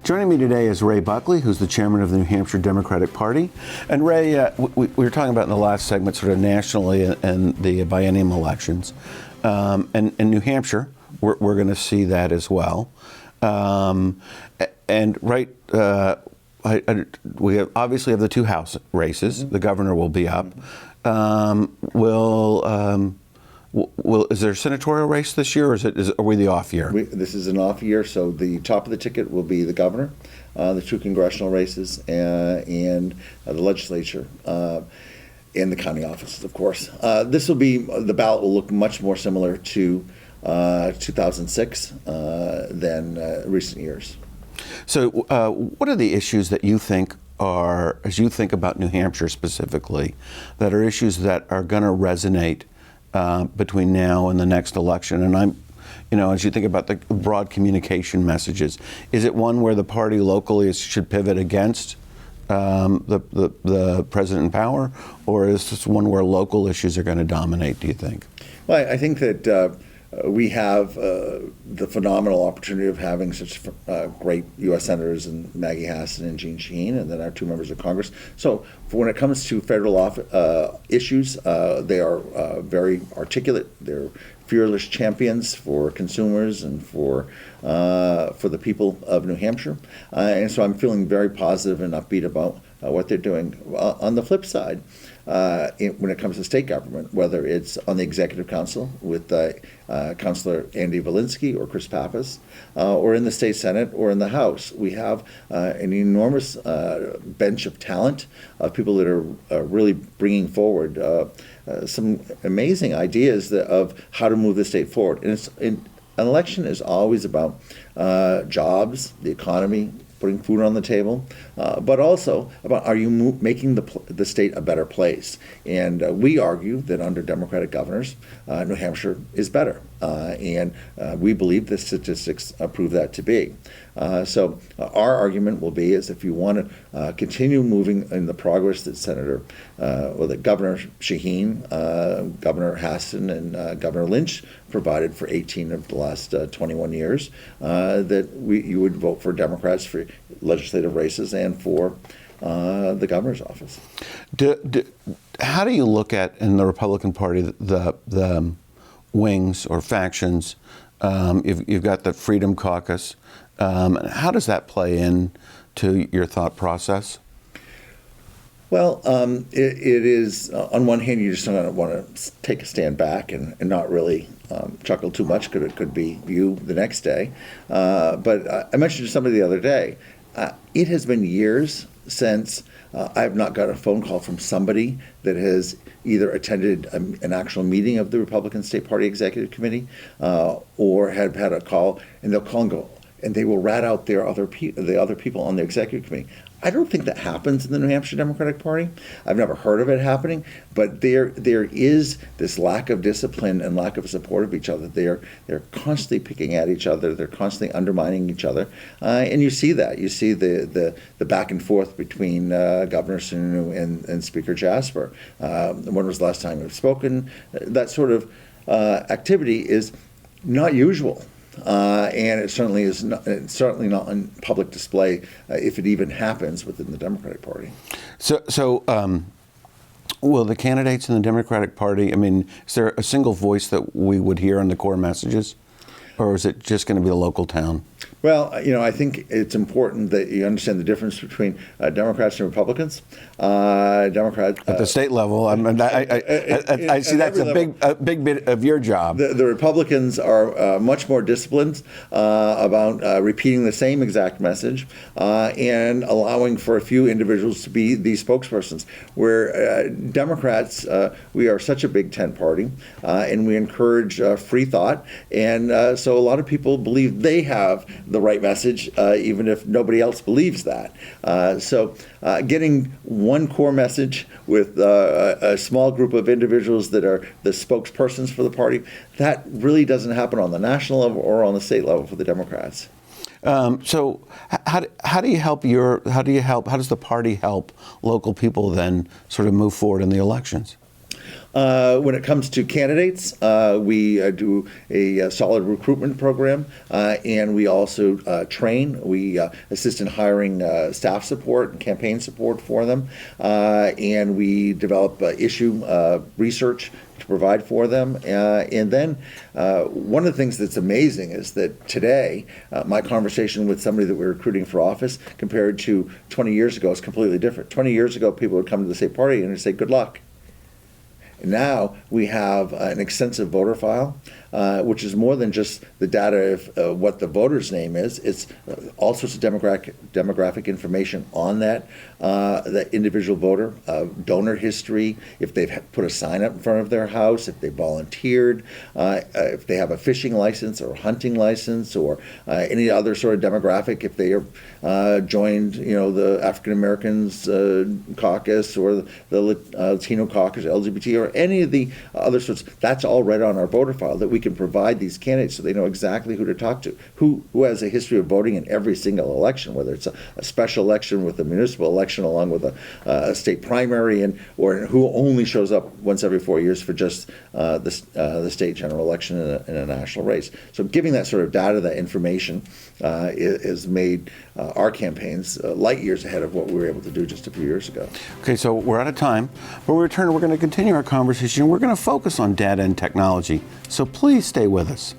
Joining me today is Ray Buckley, who's the chairman of the New Hampshire Democratic Party. And Ray, we were talking about in the last segment sort of nationally and the biennium elections. And in New Hampshire, we're going to see that as well. We obviously have the two House races. Mm-hmm. The governor will be up. Is there a senatorial race this year, or are we the off year? This is an off year, so the top of the ticket will be the governor, the two congressional races, and the legislature, and the county offices, of course. The ballot will look much more similar to 2006 than recent years. So what are the issues that you think are, as you think about New Hampshire specifically, that are issues that are going to resonate between now and the next election? And as you think about the broad communication messages, is it one where the party locally should pivot against the president in power, or is this one where local issues are going to dominate, do you think? Well, I think that we have the phenomenal opportunity of having such great U.S. senators and Maggie Hassan and Jeanne Shaheen, and then our two members of Congress. So when it comes to federal issues, they are very articulate. They're fearless champions for consumers and for the people of New Hampshire. And so I'm feeling very positive and upbeat about what they're doing. On the flip side, when it comes to state government, whether it's on the Executive Council with Councilor Andy Valinsky or Chris Pappas, or in the State Senate or in the House, we have an enormous bench of talent, of people that are really bringing forward some amazing ideas of how to move the state forward. And an election is always about jobs, the economy, putting food on the table, but also about are you making the state a better place? And we argue that under Democratic governors, New Hampshire is better. And we believe the statistics prove that to be. So our argument will be is if you want to continue moving in the progress that that Governor Shaheen, Governor Hassan, and Governor Lynch provided for 18 of the last 21 years, that you would vote for Democrats for legislative races and for the governor's office. How do you look at, in the Republican Party, the wings or factions? You've got the Freedom Caucus. How does that play in to your thought process? Well, it is, on one hand, you just don't want to take a stand back and not really chuckle too much, because it could be you the next day. But I mentioned to somebody the other day, it has been years since I have not got a phone call from somebody that has either attended an actual meeting of the Republican State Party Executive Committee or have had a call, and they'll call and go, and they will rat out the other people on the Executive Committee. I don't think that happens in the New Hampshire Democratic Party. I've never heard of it happening, but there is this lack of discipline and lack of support of each other. They're constantly picking at each other. They're constantly undermining each other, and you see that. You see the back and forth between Governor Sununu and Speaker Jasper. When was the last time we've spoken? That sort of activity is not usual. And it certainly is not. It's certainly not on public display, if it even happens within the Democratic Party. So, will the candidates in the Democratic Party? I mean, is there a single voice that we would hear on the core messages, or is it just going to be a local town? Well, I think it's important that you understand the difference between Democrats and Republicans. Democrats at the state level. I see that's a big bit of your job. The Republicans are much more disciplined about repeating the same exact message and allowing for a few individuals to be these spokespersons. Where Democrats, we are such a big tent party, and we encourage free thought, and so a lot of people believe they have the right message, even if nobody else believes that. So getting one core message with a small group of individuals that are the spokespersons for the party, that really doesn't happen on the national level or on the state level for the Democrats. So how does the party help local people then sort of move forward in the elections? When it comes to candidates, we do a solid recruitment program, and we also train. We assist in hiring staff support and campaign support for them, and we develop issue research to provide for them. And then one of the things that's amazing is that today, my conversation with somebody that we're recruiting for office compared to 20 years ago is completely different. 20 years ago, people would come to the state party and say, good luck. Now we have an extensive voter file, which is more than just the data of what the voter's name is. It's all sorts of demographic information on that individual voter, donor history, if they've put a sign up in front of their house, if they volunteered, if they have a fishing license or hunting license, or any other sort of demographic, if they are joined, the African Americans caucus or the Latino caucus, LGBT, or any of the other sorts. That's all right on our voter file that we can provide these candidates so they know exactly who to talk to, who has a history of voting in every single election, whether it's a special election with a municipal election along with a state primary, or who only shows up once every 4 years for just the state general election in a national race. So giving that sort of data, that information, has made our campaigns light years ahead of what we were able to do just a few years ago. Okay, so we're out of time. When we return, we're going to continue our conversation. We're going to focus on data and technology. So please stay with us.